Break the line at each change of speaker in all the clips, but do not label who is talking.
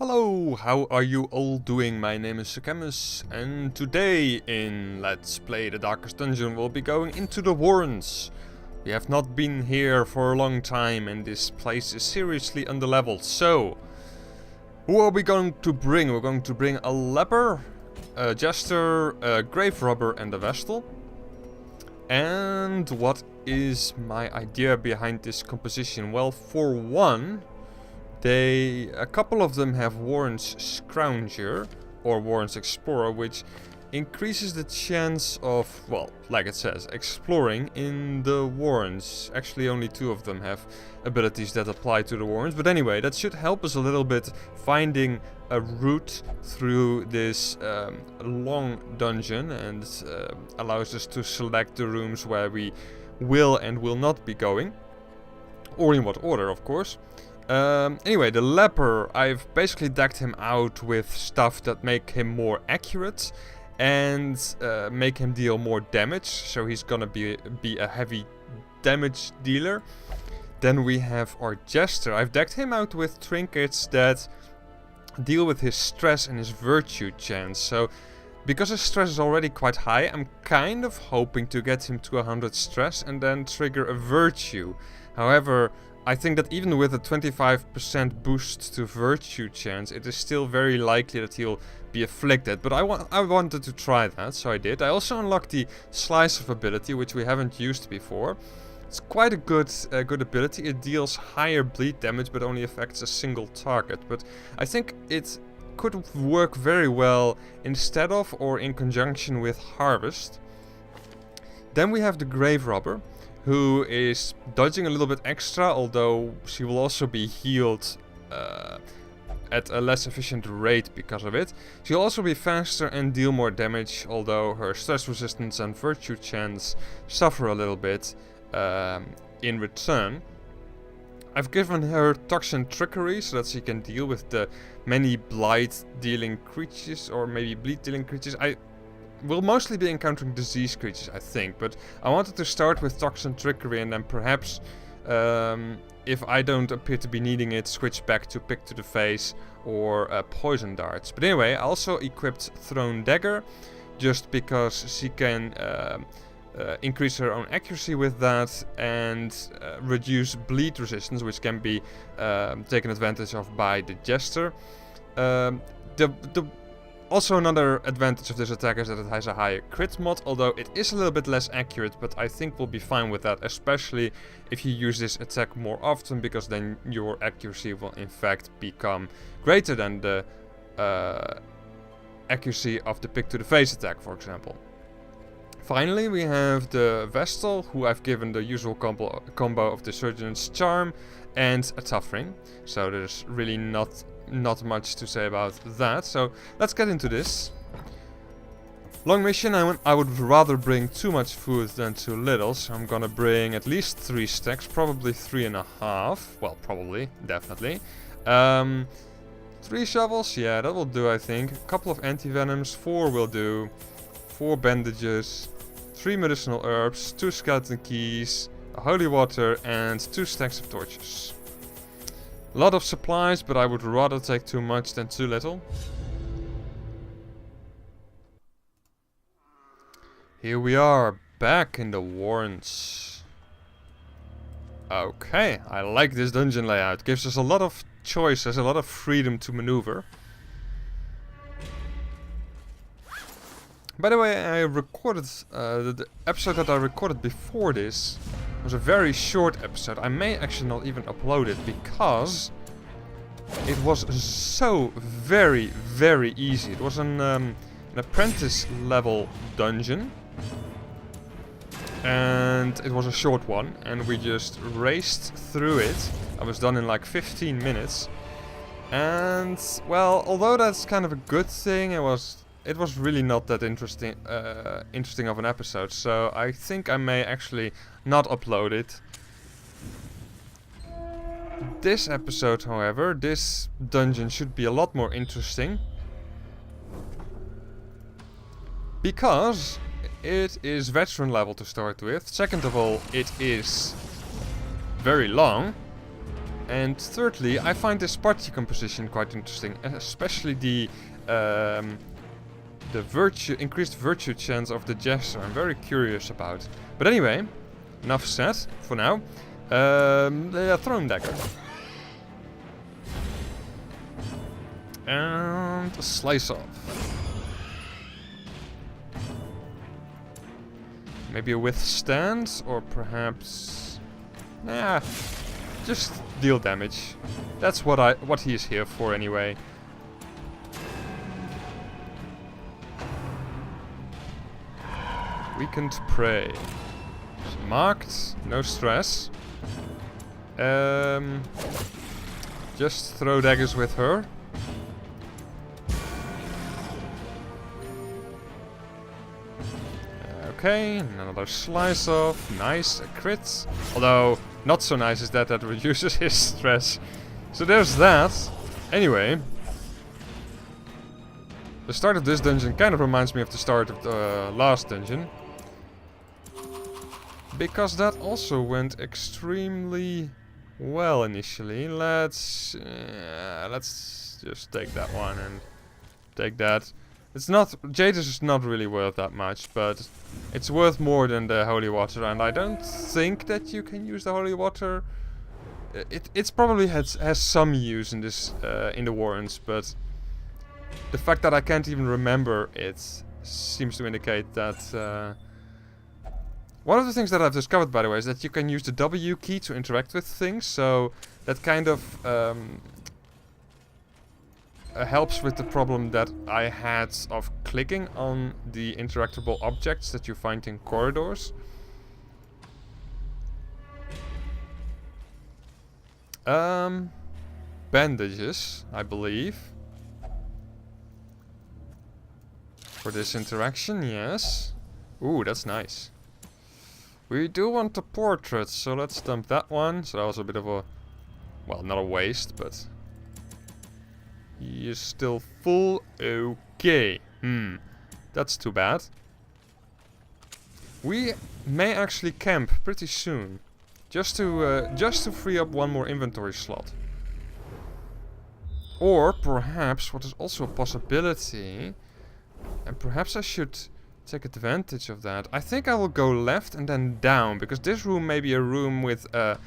Hello, how are you all doing? My name is Sakamus, and today in Let's Play the Darkest Dungeon we'll be going into the Warrens. We have not been here for a long time and this place is seriously underleveled. So, who are we going to bring? We're going to bring a leper, a jester, a grave robber and a vestal. And what is my idea behind this composition? Well, for one, a couple of them have Warren's Scrounger or Warren's Explorer, which increases the chance of, well, like it says, exploring in the Warrens. Actually, only two of them have abilities that apply to the Warrens. But anyway, that should help us a little bit finding a route through this long dungeon and allows us to select the rooms where we will and will not be going. Or in what order, of course. Anyway, the leper, I've basically decked him out with stuff that make him more accurate and make him deal more damage, so he's gonna be a heavy damage dealer. Then we have our jester. I've decked him out with trinkets that deal with his stress and his virtue chance. So because his stress is already quite high, I'm kind of hoping to get him to 100 stress and then trigger a virtue. However, I think that even with a 25% boost to virtue chance, it is still very likely that he'll be afflicted. But I wanted to try that, so I did. I also unlocked the Slice of ability, which we haven't used before. It's quite a good ability. It deals higher bleed damage, but only affects a single target. But I think it could work very well instead of or in conjunction with Harvest. Then we have the Grave Robber, who is dodging a little bit extra, although she will also be healed at a less efficient rate because of it. She'll also be faster and deal more damage, although her stress resistance and virtue chance suffer a little bit in return. I've given her Toxin Trickery so that she can deal with the many blight dealing creatures, or maybe bleed dealing creatures. We'll mostly be encountering disease creatures, I think, but I wanted to start with Toxin Trickery and then perhaps, if I don't appear to be needing it, switch back to Pick to the Face or Poison Darts. But anyway, I also equipped Thrown Dagger, just because she can increase her own accuracy with that and reduce bleed resistance, which can be taken advantage of by the Jester. Also, another advantage of this attack is that it has a higher crit mod, although it is a little bit less accurate, but I think we'll be fine with that, especially if you use this attack more often, because then your accuracy will in fact become greater than the accuracy of the Pick to the Face attack, for example. Finally, we have the Vestal, who I've given the usual combo of the Surgeon's Charm and a Tough Ring, so there's really not much to say about that. So let's get into this. Long mission. I would rather bring too much food than too little, so I'm gonna bring at least 3 stacks, probably 3.5. Well, probably, definitely. 3 shovels, yeah, that will do, I think. A couple of anti-venoms, 4 will do. 4 bandages, 3 medicinal herbs, 2 skeleton keys, a holy water, and 2 stacks of torches. A lot of supplies, but I would rather take too much than too little. Here we are, back in the Warrens. Okay, I like this dungeon layout. Gives us a lot of choices, a lot of freedom to maneuver. By the way, I recorded the episode that I recorded before this was a very short episode. I may actually not even upload it because it was so very easy. It was an apprentice level dungeon and it was a short one, and we just raced through it. I was done in like 15 minutes, and well, although that's kind of a good thing, it was really not that interesting of an episode, so I think I may actually not upload it. This episode, however, this dungeon should be a lot more interesting, because it is veteran level to start with. Second of all, it is very long. And thirdly, I find this party composition quite interesting, especially the increased virtue chance of the jester. I'm very curious about. But anyway, enough said for now. The thrown dagger. And a slice off. Maybe a withstand, or perhaps... Nah, just deal damage. That's what he is here for anyway. Weakened prey. Marked, no stress. Just throw daggers with her. Okay, another slice off. Nice, a crit. Although, not so nice is that reduces his stress. So there's that. Anyway. The start of this dungeon kind of reminds me of the start of the last dungeon. Because that also went extremely well initially. Let's just take that one and take that. It's not... Jade is not really worth that much, but it's worth more than the holy water, and I don't think that you can use the holy water. It's probably has some use in this in the warrens, but the fact that I can't even remember it seems to indicate that... One of the things that I've discovered, by the way, is that you can use the W key to interact with things, so that kind of helps with the problem that I had of clicking on the interactable objects that you find in corridors. Bandages, I believe. For this interaction, yes. Ooh, that's nice. We do want the portrait, so let's dump that one. So that was a bit of a... Well, not a waste, but... He is still full. Okay. That's too bad. We may actually camp pretty soon. Just to free up one more inventory slot. Or perhaps, what is also a possibility... And perhaps I should... take advantage of that. I think I will go left and then down, because this room may be a room with a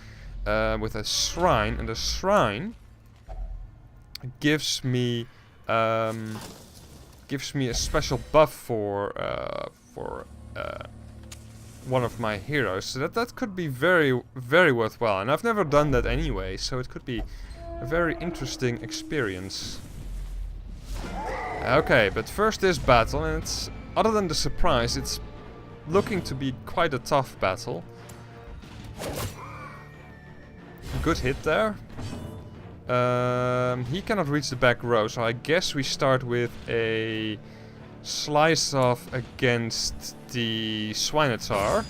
shrine, and the shrine gives me a special buff for one of my heroes. So that could be very, very worthwhile. And I've never done that anyway, so it could be a very interesting experience. Okay, but first this battle, and it's... Other than the surprise, it's looking to be quite a tough battle. Good hit there. He cannot reach the back row, so I guess we start with a slice off against the Swinotar,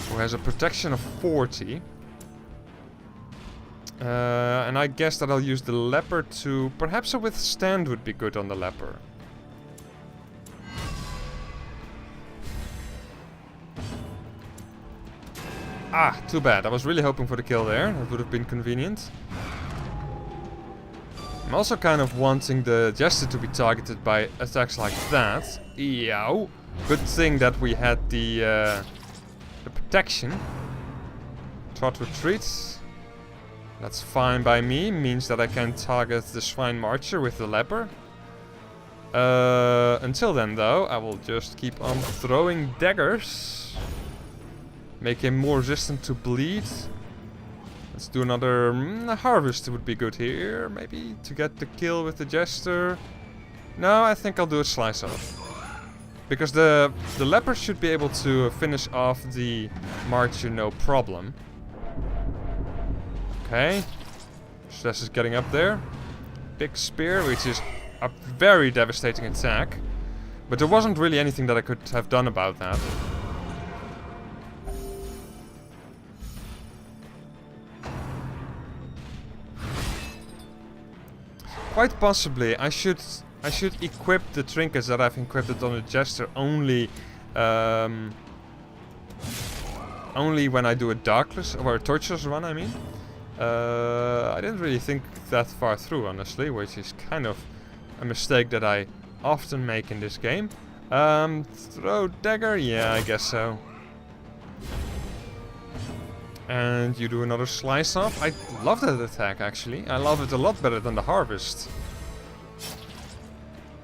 who has a protection of 40. And I guess that I'll use the leper to... Perhaps a withstand would be good on the leper. Ah, too bad. I was really hoping for the kill there. That would have been convenient. I'm also kind of wanting the Jester to be targeted by attacks like that. Yow. Good thing that we had the protection. Short retreat. That's fine by me. Means that I can target the Swine Marcher with the leper. Until then, though, I will just keep on throwing daggers. Make him more resistant to bleed. Let's do another harvest would be good here. Maybe to get the kill with the Jester. No, I think I'll do a slice off. Because the leper should be able to finish off the Marcher no problem. Okay. Stress is getting up there. Big spear, which is a very devastating attack. But there wasn't really anything that I could have done about that. Quite possibly, I should equip the trinkets that I've equipped on the Jester only when I do a Darkless or a Torturous run, I mean. I didn't really think that far through, honestly, which is kind of a mistake that I often make in this game. Throw dagger? Yeah, I guess so. And you do another slice off. I love that attack, actually. I love it a lot better than the harvest.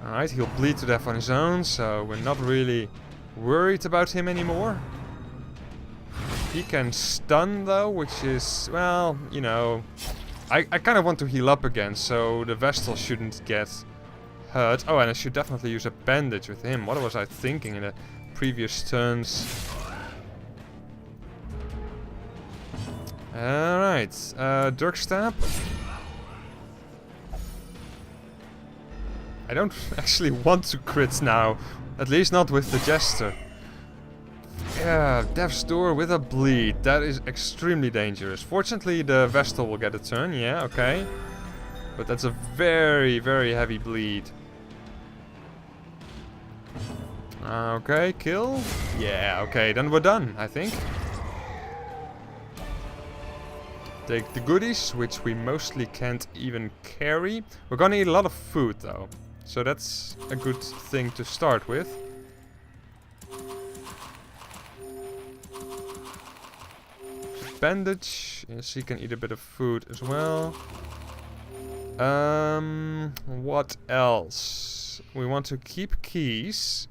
Alright, he'll bleed to death on his own, so we're not really worried about him anymore. He can stun though, which is, well, you know, I kind of want to heal up again, so the Vestal shouldn't get hurt. Oh, and I should definitely use a bandage with him. What was I thinking in the previous turns? Alright, Dirkstab. I don't actually want to crit now, at least not with the Jester. Yeah, Death's Door with a bleed. That is extremely dangerous. Fortunately, the Vestal will get a turn. Yeah, okay. But that's a very, very heavy bleed. Okay, kill. Yeah, okay, then we're done, I think. Take the goodies, which we mostly can't even carry. We're gonna eat a lot of food, though. So that's a good thing to start with. Bandage. Yes, he can eat a bit of food as well. What else? We want to keep keys.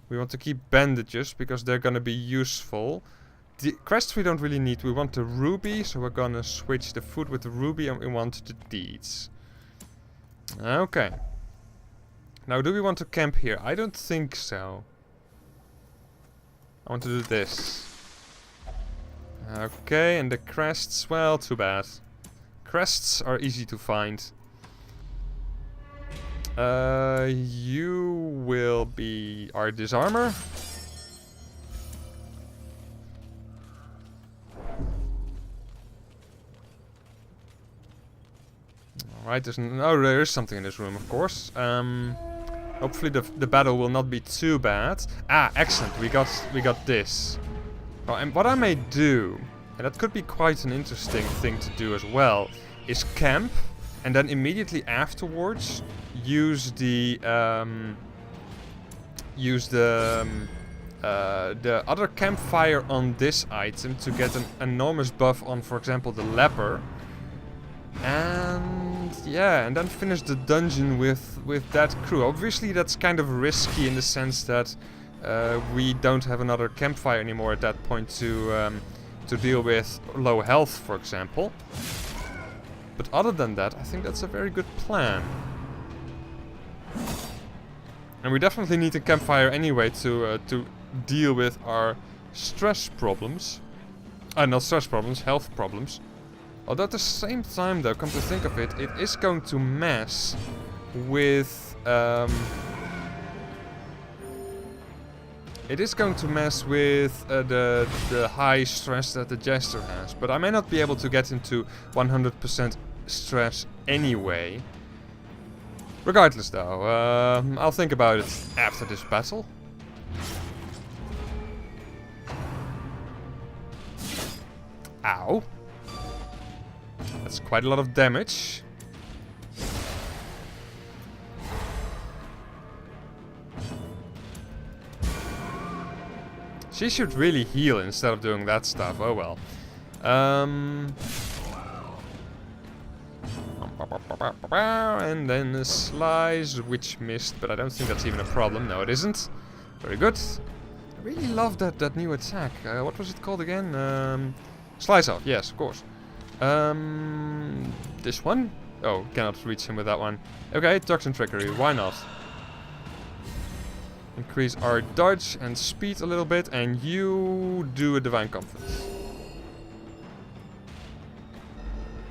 We want to keep bandages because they're gonna be useful. The crests we don't really need. We want the ruby, so we're gonna switch the food with the ruby, and we want the deeds. Okay. Now, do we want to camp here? I don't think so. I want to do this. Okay, and the crests, well, too bad. Crests are easy to find. You will be our disarmer. Alright, there is something in this room, of course. Hopefully the battle will not be too bad. Ah, excellent, we got this. Oh, and what I may do, and that could be quite an interesting thing to do as well, is camp, and then immediately afterwards use the other campfire on this item to get an enormous buff on, for example, the leper. And yeah, and then finish the dungeon with that crew. Obviously that's kind of risky in the sense that we don't have another campfire anymore at that point to deal with low health, for example. But other than that, I think that's a very good plan. And we definitely need a campfire anyway to deal with our stress problems. Not stress problems, health problems. Although at the same time, though, come to think of it, it is going to mess with the high stress that the Jester has. But I may not be able to get into 100% stress anyway. Regardless, though, I'll think about it after this battle. Ow. That's quite a lot of damage. She should really heal instead of doing that stuff. Oh well. And then a slice, which missed, but I don't think that's even a problem. No, it isn't. Very good. I really love that new attack. What was it called again? Slice off. Yes, of course. This one? Oh, cannot reach him with that one. Okay, toxin trickery. Why not? Increase our dodge and speed a little bit, and you do a divine comfort.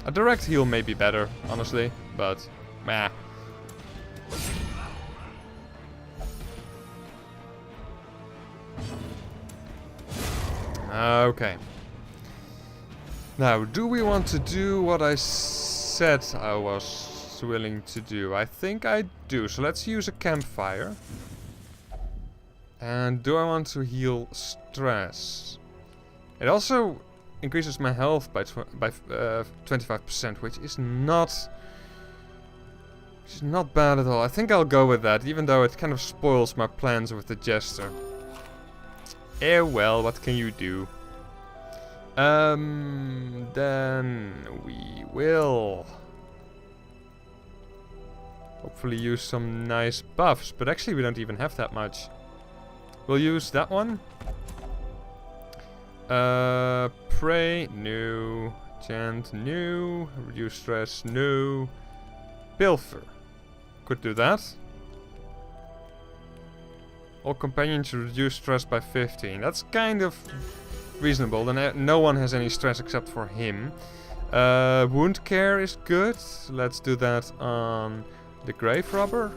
A direct heal may be better, honestly, but meh. Okay. Now, do we want to do what I said I was willing to do? I think I do. So let's use a campfire. And do I want to heal stress? It also increases my health by 25%, which is not bad at all. I think I'll go with that, even though it kind of spoils my plans with the Jester. Eh well, what can you do? Then we will hopefully use some nice buffs, but actually we don't even have that much. We'll use that one. Pray, no. Chant, no. Reduce stress, no. Pilfer. Could do that. All companions reduce stress by 15. That's kind of reasonable. Then no one has any stress except for him. Wound care is good. Let's do that on the grave robber.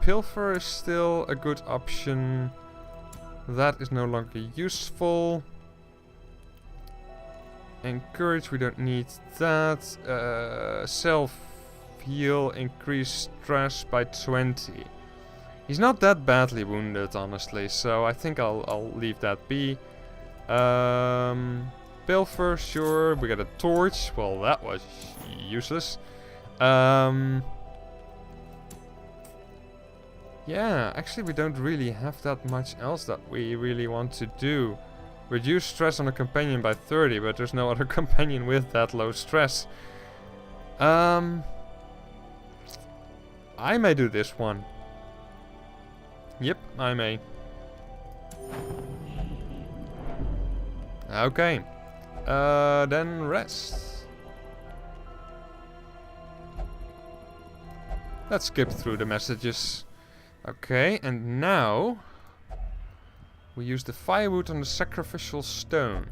Pilfer is still a good option. That is no longer useful. Encourage, we don't need that. Self-heal, increase stress by 20. He's not that badly wounded, honestly, so I think I'll leave that be. Pilfer, sure. We got a torch. Well, that was useless. Yeah, actually we don't really have that much else that we really want to do. Reduce stress on a companion by 30, but there's no other companion with that low stress. I may do this one. Yep, I may. Okay. Then rest. Let's skip through the messages. Okay, and now we use the firewood on the sacrificial stone.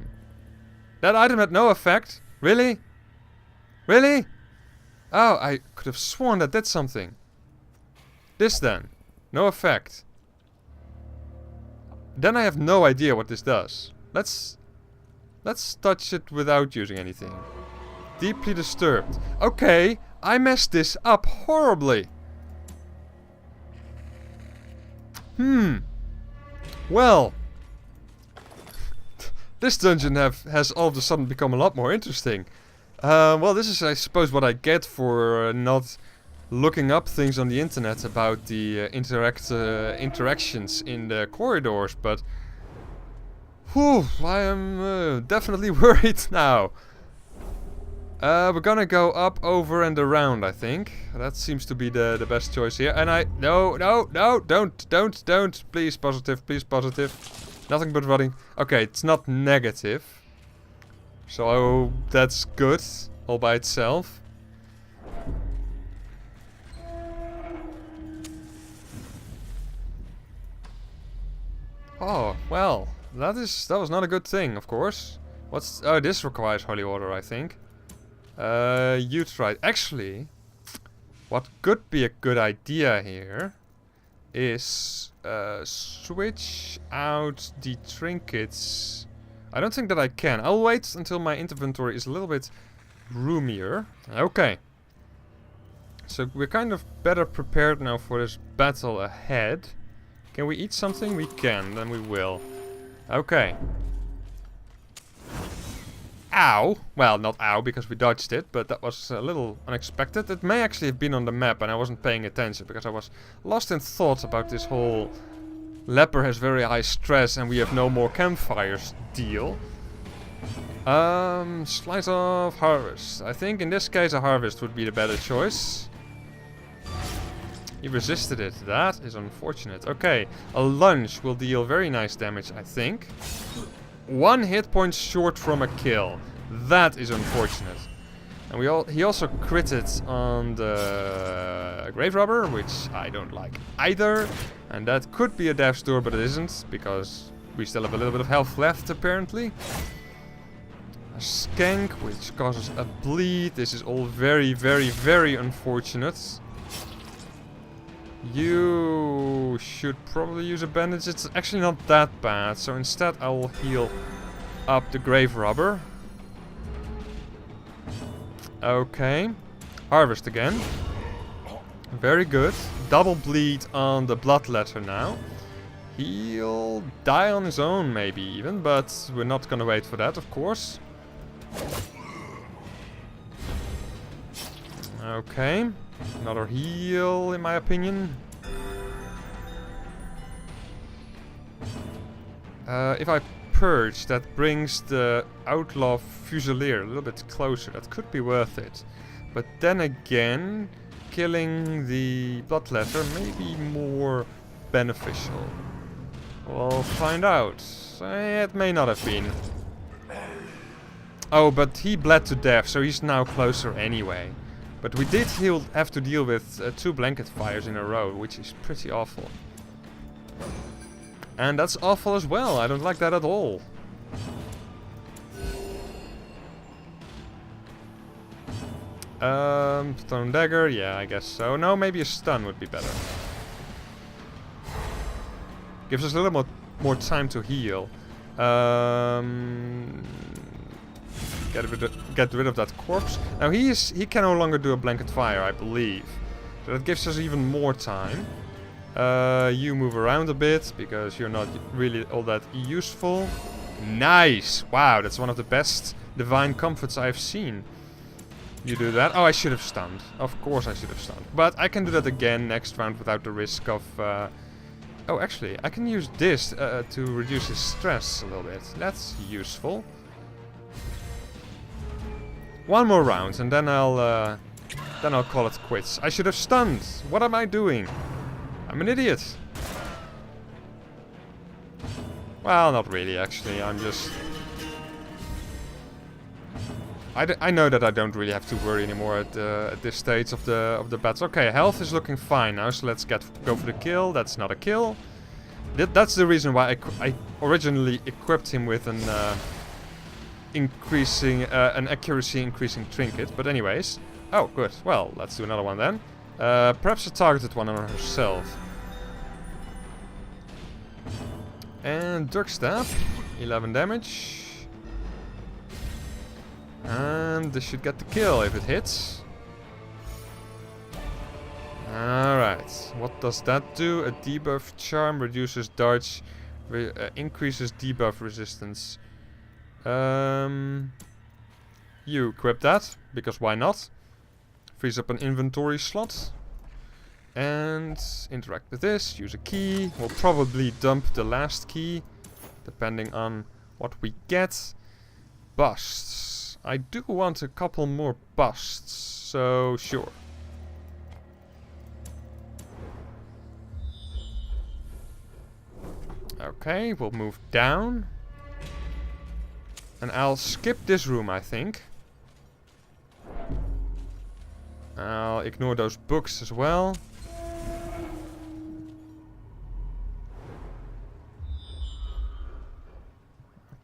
That item had no effect? Really? Really? Oh, I could have sworn that did something. This then. No effect. Then I have no idea what this does. Let's touch it without using anything. Deeply disturbed. Okay, I messed this up horribly. Well, this dungeon has all of a sudden become a lot more interesting. Well, this is, I suppose, what I get for not looking up things on the internet about the interactions in the corridors, but whew, I am definitely worried now. We're gonna go up, over, and around, I think. That seems to be the best choice here. And no, don't. Please, positive, please, positive. Nothing but running. Okay, it's not negative. So, that's good, all by itself. Oh, well, that was not a good thing, of course. Oh, this requires holy water, I think. You tried. Actually, what could be a good idea here is switch out the trinkets. I don't think that I can. I'll wait until my inventory is a little bit roomier. Okay. So we're kind of better prepared now for this battle ahead. Can we eat something? We can. Then we will. Okay. Ow! Well, not ow, because we dodged it, but that was a little unexpected. It may actually have been on the map and I wasn't paying attention, because I was lost in thought about this whole leper has very high stress and we have no more campfires deal. Slice of harvest. I think in this case a harvest would be the better choice. He resisted it. That is unfortunate. Okay, a lunge will deal very nice damage, I think. 1 hit point short from a kill. That is unfortunate. And he also critted on the grave robber, which I don't like either. And that could be a death's door, but it isn't, because we still have a little bit of health left, apparently. A skank, which causes a bleed. This is all very, very, very unfortunate. You should probably use a bandage. It's actually not that bad, so instead I will heal up the grave robber. Okay. Harvest again. Very good. Double bleed on the bloodletter now. He'll die on his own, maybe even, but we're not gonna wait for that, of course. Okay, another heal, in my opinion. If I purge, that brings the Outlaw Fusilier a little bit closer. That could be worth it. But then again, killing the Bloodletter may be more beneficial. We'll find out. It may not have been. Oh, but he bled to death, so he's now closer anyway. But we did have to deal with 2 blanket fires in a row, which is pretty awful. And that's awful as well. I don't like that at all. Stone Dagger, yeah, I guess so. No, maybe a stun would be better. Gives us a little more time to heal. Get rid of that corpse. Now he can no longer do a blanket fire, I believe. So that gives us even more time. You move around a bit because you're not really all that useful. Nice! Wow, that's one of the best divine comforts I've seen. You do that. Oh, I should have stunned. Of course I should have stunned. But I can do that again next round without the risk of... Oh, actually, I can use this to reduce his stress a little bit. That's useful. One more round, and then I'll call it quits. I should have stunned. What am I doing? I'm an idiot. Well, not really, actually. I'm just... I know that I don't really have to worry anymore at this stage of the battle. Okay, health is looking fine now, so let's go for the kill. That's not a kill. That's the reason why I originally equipped him with an accuracy increasing trinket. But anyways, oh good. Well, let's do another one then. Perhaps a targeted one on herself. And Dirk Stab, 11 damage. And this should get the kill if it hits. Alright, what does that do? A debuff charm reduces dodge, increases debuff resistance. You equip that, because why not? Frees up an inventory slot. And interact with this, use a key. We'll probably dump the last key, depending on what we get. Busts. I do want a couple more busts, so sure. Okay, we'll move down. And I'll skip this room, I think. I'll ignore those books as well.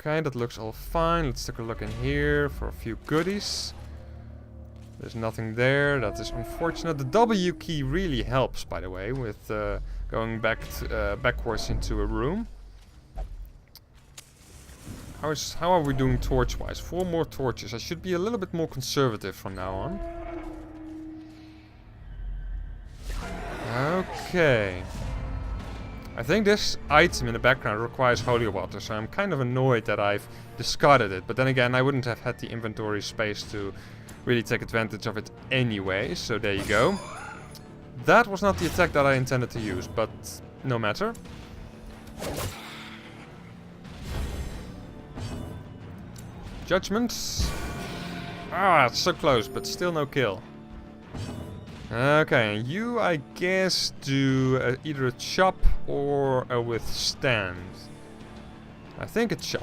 Okay, that looks all fine. Let's take a look in here for a few goodies. There's nothing there. That is unfortunate. The W key really helps, by the way, with going backwards into a room. How are we doing torch-wise? 4 more torches. I should be a little bit more conservative from now on. Okay. I think this item in the background requires holy water, so I'm kind of annoyed that I've discarded it. But then again, I wouldn't have had the inventory space to really take advantage of it anyway, so there you go. That was not the attack that I intended to use, but no matter. Judgment. Ah, it's so close, but still no kill. Okay, and you, I guess, do either a chop or a withstand. I think a chop.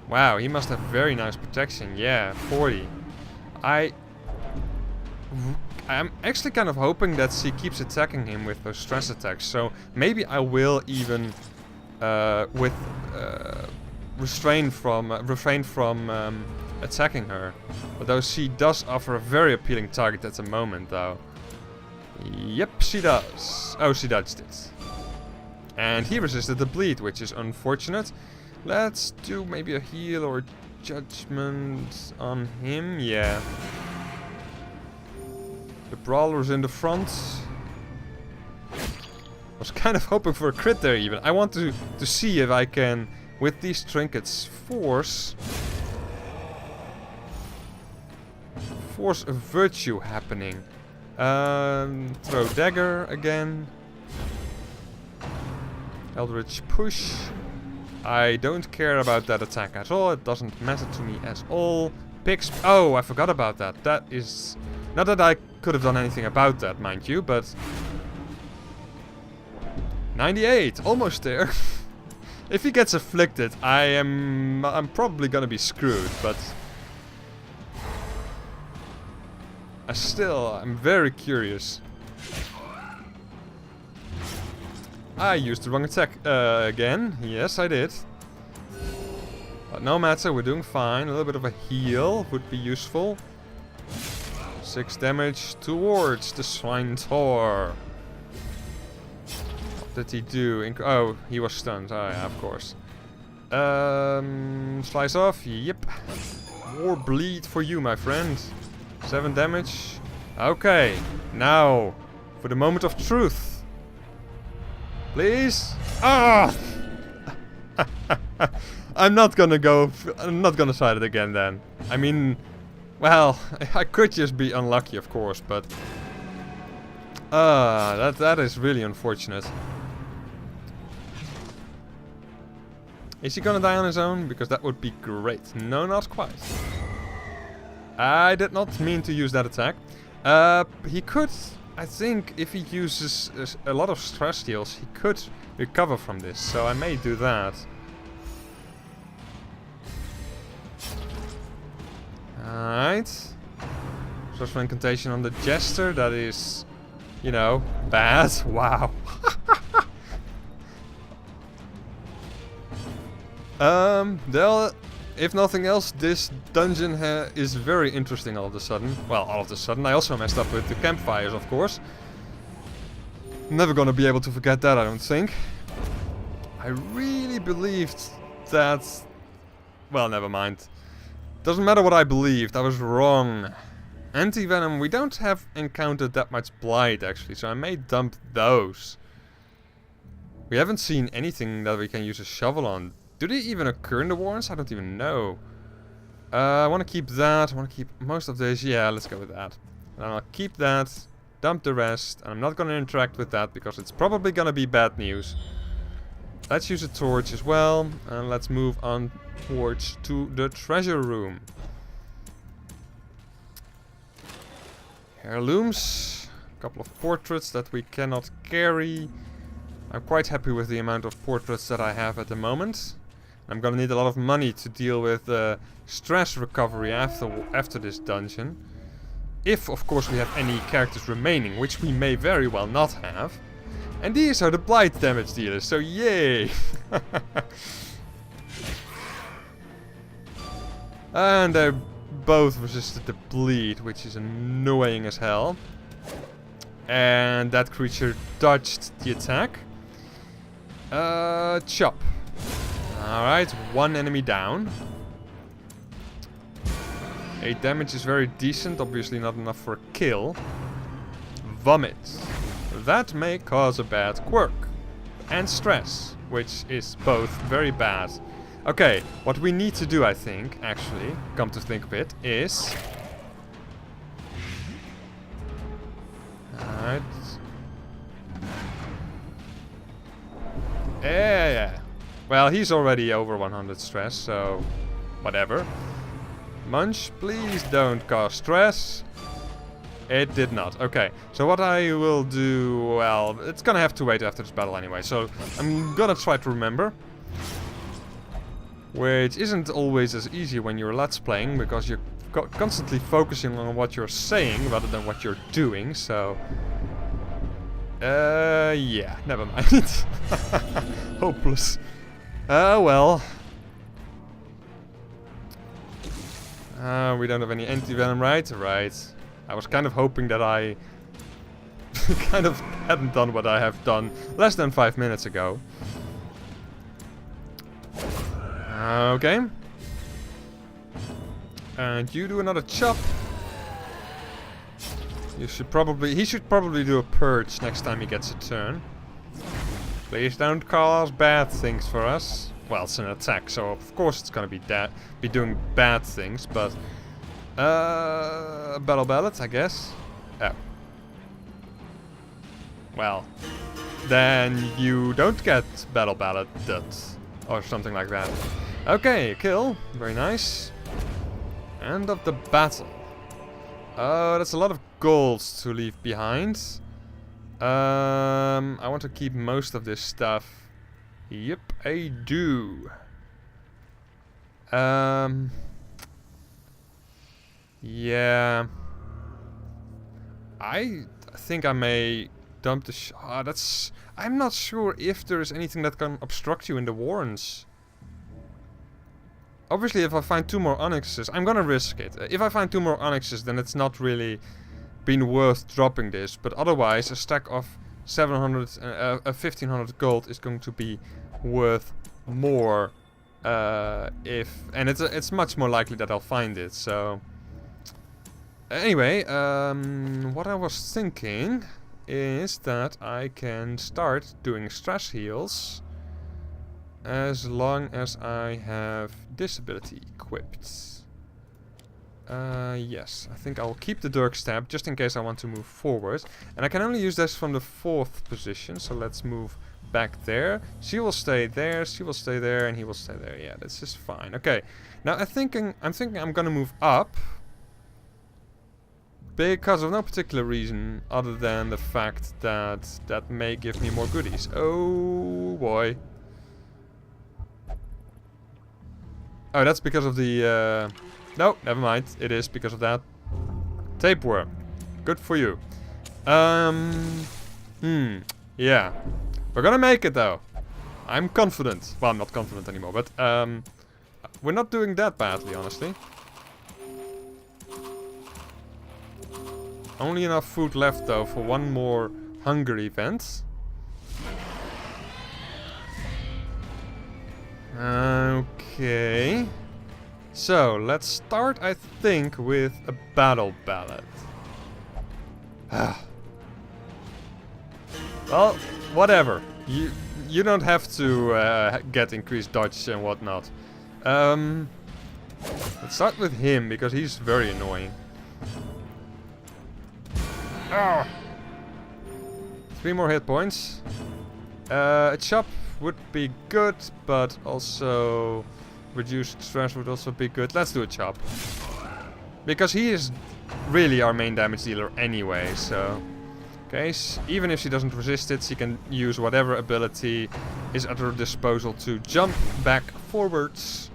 Wow, he must have very nice protection. Yeah, 40. I'm actually kind of hoping that she keeps attacking him with those stress attacks. So maybe I will even refrain from attacking her. Although she does offer a very appealing target at the moment, though. Yep, she does. Oh, she dodged it. And he resisted the bleed, which is unfortunate. Let's do maybe a heal or judgment on him. Yeah. The brawler's in the front. was kind of hoping for a crit there even. I want to see if I can, with these trinkets, force a virtue happening. Throw dagger again. Eldritch push. I don't care about that attack at all. It doesn't matter to me at all. Picks. Oh, I forgot about that. That is... Not that I could have done anything about that, mind you, but... 98! Almost there. If he gets afflicted, I'm probably gonna be screwed, but... I'm very curious. I used the wrong attack again. Yes, I did. But no matter, we're doing fine. A little bit of a heal would be useful. 6 damage towards the Swine-Tor. What did he do? Oh, he was stunned. Oh yeah, of course. Slice off. Yep. More bleed for you, my friend. 7 damage. Okay. Now, for the moment of truth. Please? Ah! I'm not gonna try it again then. I mean, well, I could just be unlucky, of course, but... that is really unfortunate. Is he gonna die on his own? Because that would be great. No, not quite. I did not mean to use that attack. He could... I think if he uses a lot of stress heals, he could recover from this. So I may do that. Alright. Social incantation on the Jester. That is, you know, bad. Wow. If nothing else, this dungeon is very interesting all of a sudden. Well, all of a sudden. I also messed up with the campfires, of course. Never gonna be able to forget that, I don't think. I really believed that... Well, never mind. Doesn't matter what I believed, I was wrong. Anti-venom, we don't have encountered that much blight, actually, so I may dump those. We haven't seen anything that we can use a shovel on. Do they even occur in the warrens? I don't even know. I want to keep that. I want to keep most of this. Yeah, let's go with that. And I'll keep that. Dump the rest. And I'm not going to interact with that because it's probably going to be bad news. Let's use a torch as well. And let's move on towards to the treasure room. Heirlooms. A couple of portraits that we cannot carry. I'm quite happy with the amount of portraits that I have at the moment. I'm gonna need a lot of money to deal with stress recovery after this dungeon. If, of course, we have any characters remaining, which we may very well not have. And these are the blight damage dealers, so yay! And they both resisted the bleed, which is annoying as hell. And that creature dodged the attack. Chop. Alright, 1 enemy down. 8 damage is very decent, obviously not enough for a kill. Vomit. That may cause a bad quirk. And stress, which is both very bad. Okay, what we need to do, I think, actually, come to think of it, is... Alright. Yeah. Well, he's already over 100 stress, so... Whatever. Munch, please don't cause stress. It did not. Okay, so what I will do... Well, it's gonna have to wait after this battle anyway, so I'm gonna try to remember. Which isn't always as easy when you're Let's Playing, because you're constantly focusing on what you're saying rather than what you're doing, so... yeah, never mind. Hopeless. Well. We don't have any anti-venom, right? Right. I was kind of hoping that I kind of hadn't done what I have done less than 5 minutes ago. Okay. And you do another chop. He should probably do a purge next time he gets a turn. Please don't cause bad things for us. Well, it's an attack, so of course it's gonna be doing bad things, but... Battle Ballad, I guess. Oh. Well, then you don't get Battle Ballad, or something like that. Okay, kill. Very nice. End of the battle. Oh, that's a lot of gold to leave behind. I want to keep most of this stuff. Yep, I do. Yeah. I think I may dump the I'm not sure if there is anything that can obstruct you in the warrens. Obviously, if I find 2 more onyxes, I'm gonna risk it. If I find 2 more onyxes, then it's not really been worth dropping this. But otherwise, a stack of 1500 gold is going to be worth more. And it's much more likely that I'll find it. So anyway, what I was thinking is that I can start doing stress heals. As long as I have this ability equipped. Yes, I think I'll keep the Dirk Stab just in case I want to move forward. And I can only use this from the 4th position, so let's move back there. She will stay there, she will stay there, and he will stay there. Yeah, that's just fine. Okay, now I'm thinking I'm gonna move up. Because of no particular reason other than the fact that that may give me more goodies. Oh boy. Oh, that's because of the... No, never mind. It is because of that. Tapeworm. Good for you. Yeah. We're gonna make it, though. I'm confident. Well, I'm not confident anymore, but... we're not doing that badly, honestly. Only enough food left, though, for 1 more hunger event. Okay. So, let's start, I think, with a battle ballad. Well, whatever. You don't have to get increased dodge and whatnot. Let's start with him, because he's very annoying. 3 more hit points. A chop would be good, but also reduced stress would also be good. Let's do a chop. Because he is really our main damage dealer anyway, so... Okay, even if she doesn't resist it, she can use whatever ability is at her disposal to jump back forwards.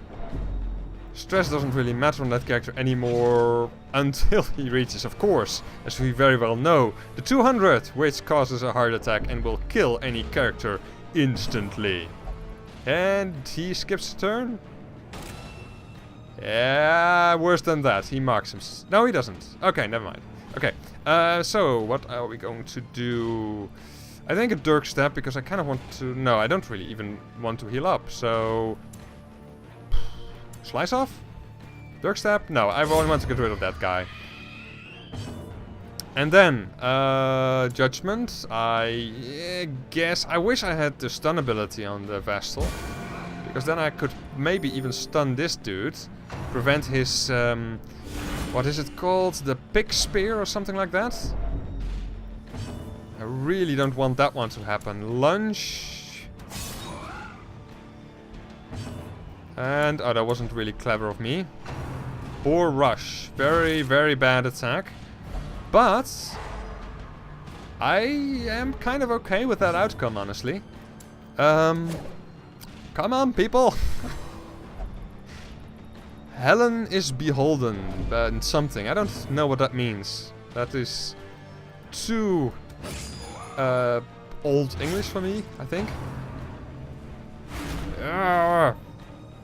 Stress doesn't really matter on that character anymore until he reaches, of course, as we very well know, the 200, which causes a heart attack and will kill any character instantly. And he skips a turn? Yeah, worse than that. He marks him. No, he doesn't. Okay, never mind. Okay, so what are we going to do? I think a Dirk Stab, because I kind of want to... No, I don't really even want to heal up, so... Slice off? Dirk Stab? No, I only want to get rid of that guy. And then, Judgment. I guess... I wish I had the stun ability on the Vestal. Because then I could maybe even stun this dude. Prevent his... what is it called? The Pig Spear or something like that? I really don't want that one to happen. Lunge. And... oh, that wasn't really clever of me. Boar Rush. Very, very bad attack. But... I am kind of okay with that outcome, honestly. Come on, people! Helen is beholden and something. I don't know what that means. That is too old English for me, I think.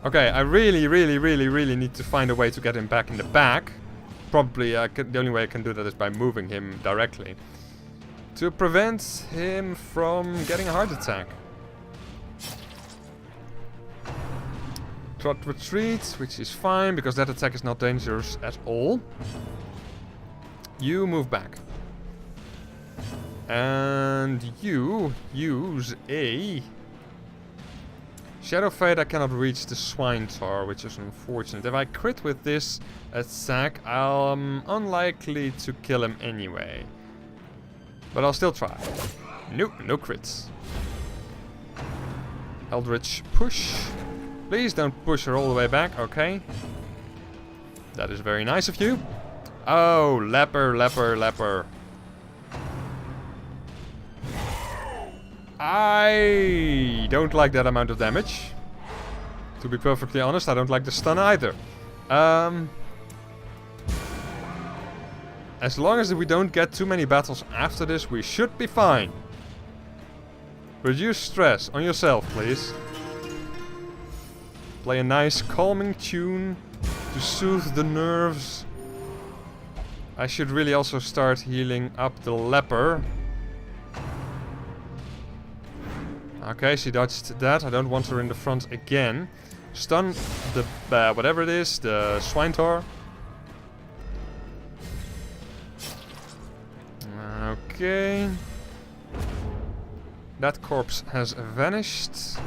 Okay, I really need to find a way to get him back in the back. Probably the only way I can do that is by moving him directly. To prevent him from getting a heart attack. Trot Retreat, which is fine, because that attack is not dangerous at all. You move back. And you use a Shadow Fade. I cannot reach the Swine Tar, which is unfortunate. If I crit with this attack, I'm unlikely to kill him anyway. But I'll still try. Nope, no crits. Eldritch Push. Please don't push her all the way back, okay. That is very nice of you. Oh, leper, leper, leper. I don't like that amount of damage. To be perfectly honest, I don't like the stun either. As long as we don't get too many battles after this, we should be fine. Reduce stress on yourself, please. Play a nice calming tune to soothe the nerves. I should really also start healing up the leper. Okay, she dodged that. I don't want her in the front again. Stun the, whatever it is, the Swine Tar. Okay. That corpse has vanished.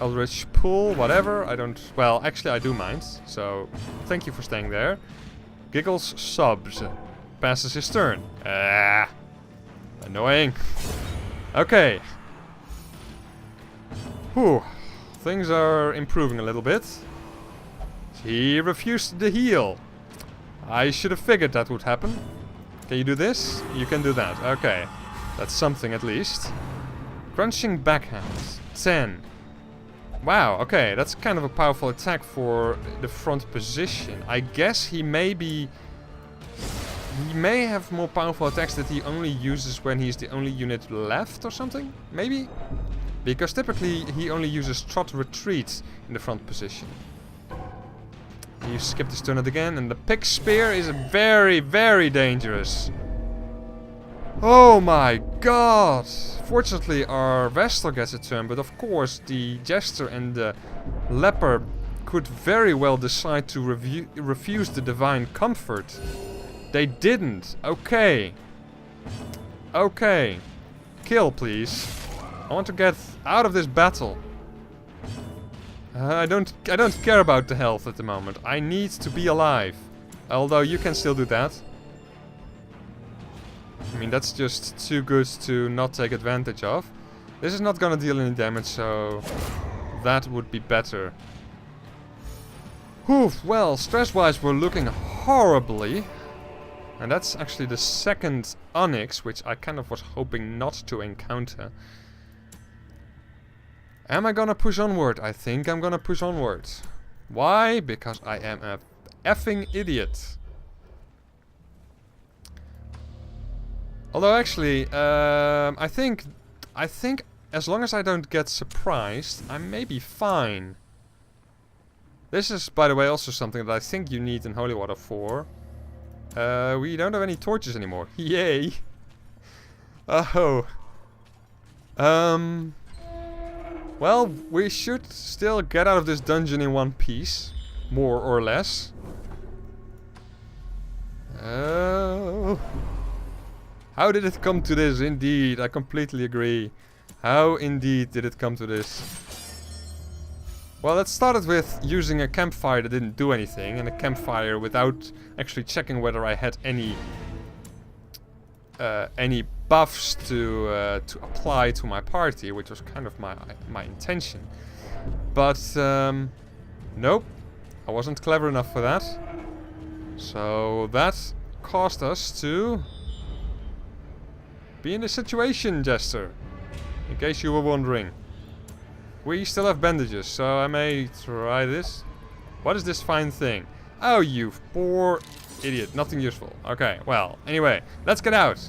Eldritch Pull, whatever. I don't... Well, actually I do mind. So, thank you for staying there. Giggles sobs. Passes his turn. Annoying. Okay. Whew. Things are improving a little bit. He refused the heal. I should have figured that would happen. Can you do this? You can do that. Okay. That's something at least. Crunching Backhand. 10. Wow, okay. That's kind of a powerful attack for the front position. I guess he may be... He may have more powerful attacks that he only uses when he's the only unit left or something? Maybe? Because typically he only uses Trot Retreat in the front position. You skip this turn again, and the Pick Spear is very, very dangerous. Oh my god! Fortunately our Vestal gets a turn, but of course the Jester and the Leper could very well decide to refuse the Divine Comfort. They didn't. Okay. Okay. Kill, please. I want to get out of this battle. I don't care about the health at the moment. I need to be alive. Although you can still do that. I mean, that's just too good to not take advantage of. This is not gonna deal any damage, so that would be better. Whew, well, stress-wise we're looking horribly. And that's actually the second Onyx, which I kind of was hoping not to encounter. Am I gonna push onward? I think I'm gonna push onward. Why? Because I am a effing idiot. Although actually, I think as long as I don't get surprised, I may be fine. This is, by the way, also something that I think you need in Holy Water for. We don't have any torches anymore. Yay! Oh. Well, we should still get out of this dungeon in one piece. More or less. Oh. How did it come to this? Indeed, I completely agree. How indeed did it come to this? Well, it started with using a campfire that didn't do anything. And a campfire without actually checking whether I had any buffs to apply to my party, which was kind of my intention. But nope, I wasn't clever enough for that. So that caused us to be in this situation, Jester. In case you were wondering. We still have bandages, so I may try this. What is this fine thing? Oh, you poor idiot. Nothing useful. Okay, well, anyway, let's get out.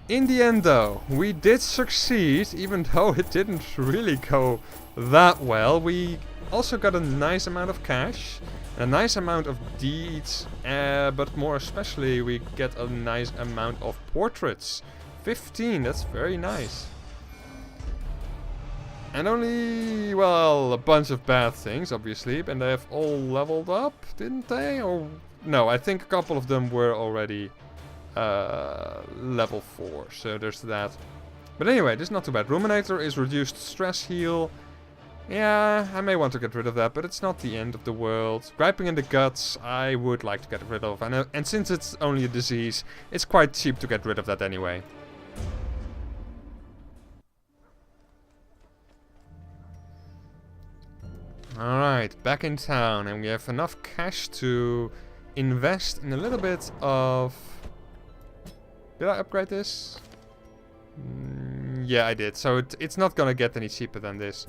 In the end, though, we did succeed, even though it didn't really go that well. We also got a nice amount of cash, a nice amount of deeds, but more especially we get a nice amount of portraits. 15, that's very nice. And only, well, a bunch of bad things, obviously, and they have all leveled up, didn't they? Or No, I think a couple of them were already level 4, so there's that. But anyway, this is not too bad. Ruminator is reduced stress heal. Yeah, I may want to get rid of that, but it's not the end of the world. Griping in the guts, I would like to get rid of. And since it's only a disease, it's quite cheap to get rid of that anyway. Alright, back in town, and we have enough cash to invest in a little bit of... Did I upgrade this? Yeah, I did. So it's not gonna get any cheaper than this.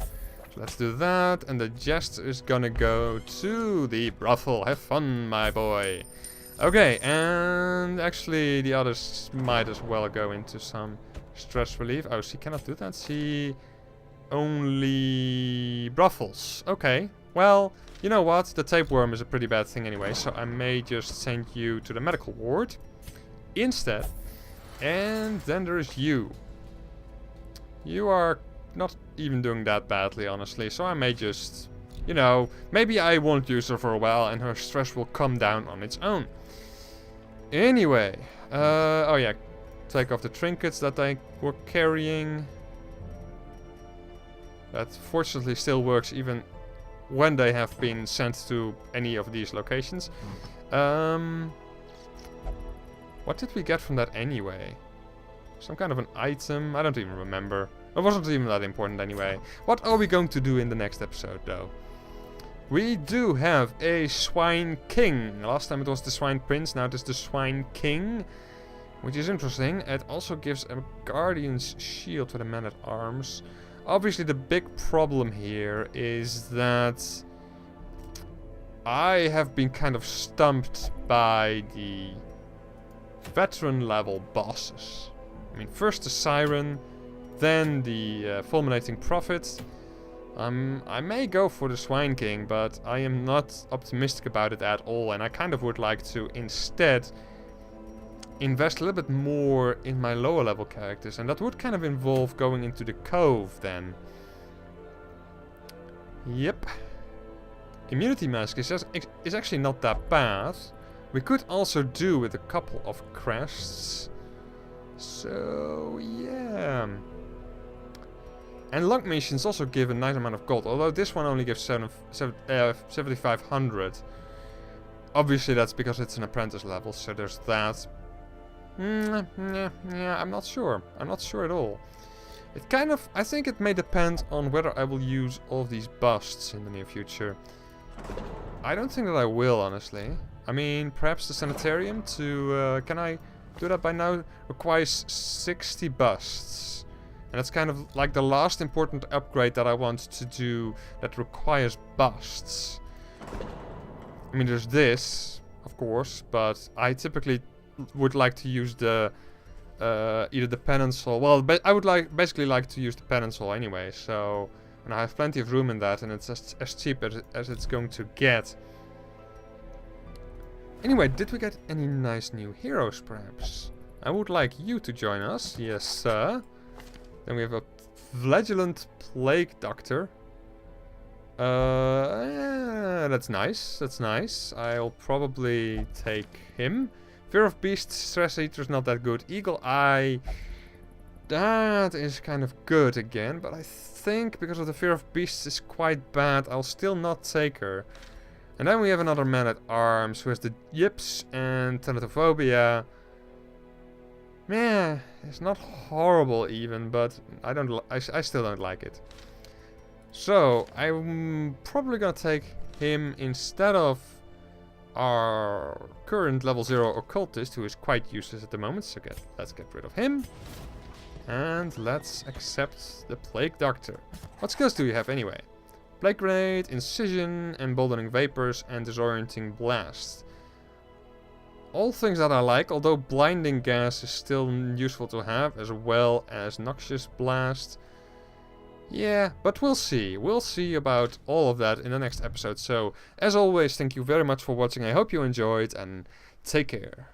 So let's do that, and the jester is gonna go to the brothel. Have fun, my boy. Okay, and actually the others might as well go into some stress relief. Oh, she cannot do that. She only brothels. Okay, well, you know what? The tapeworm is a pretty bad thing anyway, so I may just send you to the medical ward instead. And then there is you. You are not even doing that badly, honestly, so I may just, you know, maybe I won't use her for a while and her stress will come down on its own. Anyway, oh yeah, take off the trinkets that they were carrying. That fortunately still works even when they have been sent to any of these locations. What did we get from that anyway? Some kind of an item? I don't even remember. It wasn't even that important anyway. What are we going to do in the next episode though? We do have a Swine King. Last time it was the Swine Prince, now it is the Swine King. Which is interesting. It also gives a Guardian's Shield to the Man-at-Arms. Obviously the big problem here is that I have been kind of stumped by the veteran level bosses. I mean, first the Siren, then the Fulminating Prophet. I may go for the Swine King, but I am not optimistic about it at all, and I kind of would like to instead invest a little bit more in my lower level characters, and that would kind of involve going into the Cove then. Yep. Immunity Mask is actually not that bad. We could also do with a couple of crests. So, yeah. And luck missions also give a nice amount of gold, although this one only gives 7,500. Obviously that's because it's an apprentice level, so there's that. Yeah, I'm not sure. I'm not sure at all. It kind of, I think it may depend on whether I will use all of these busts in the near future. I don't think that I will, honestly. I mean, perhaps the sanitarium to, can I do that by now? Requires 60 busts. And that's kind of like the last important upgrade that I want to do that requires busts. I mean, there's this, of course, but I typically would like to use the either the penance hall. Well, I would basically like to use the penance hall anyway. So, and I have plenty of room in that, and it's as cheap as it's going to get. Anyway, did we get any nice new heroes, perhaps? I would like you to join us. Yes, sir. Then we have a Flagellant Plague Doctor. That's nice. That's nice. I'll probably take him. Fear of Beasts, Stress Eater is not that good. Eagle Eye, that is kind of good again. But I think because of the Fear of Beasts is quite bad, I'll still not take her. And then we have another Man-at-Arms who has the Yips and Thanatophobia. Yeah, it's not horrible even, but I still don't like it. So, I'm probably gonna take him instead of our current level 0 occultist, who is quite useless at the moment, so let's get rid of him. And let's accept the Plague Doctor. What skills do you have anyway? Plague Grenade, Incision, Emboldening Vapors, and Disorienting Blast. All things that I like, although Blinding Gas is still useful to have, as well as Noxious Blast. Yeah, but we'll see. We'll see about all of that in the next episode. So, as always, thank you very much for watching. I hope you enjoyed, and take care.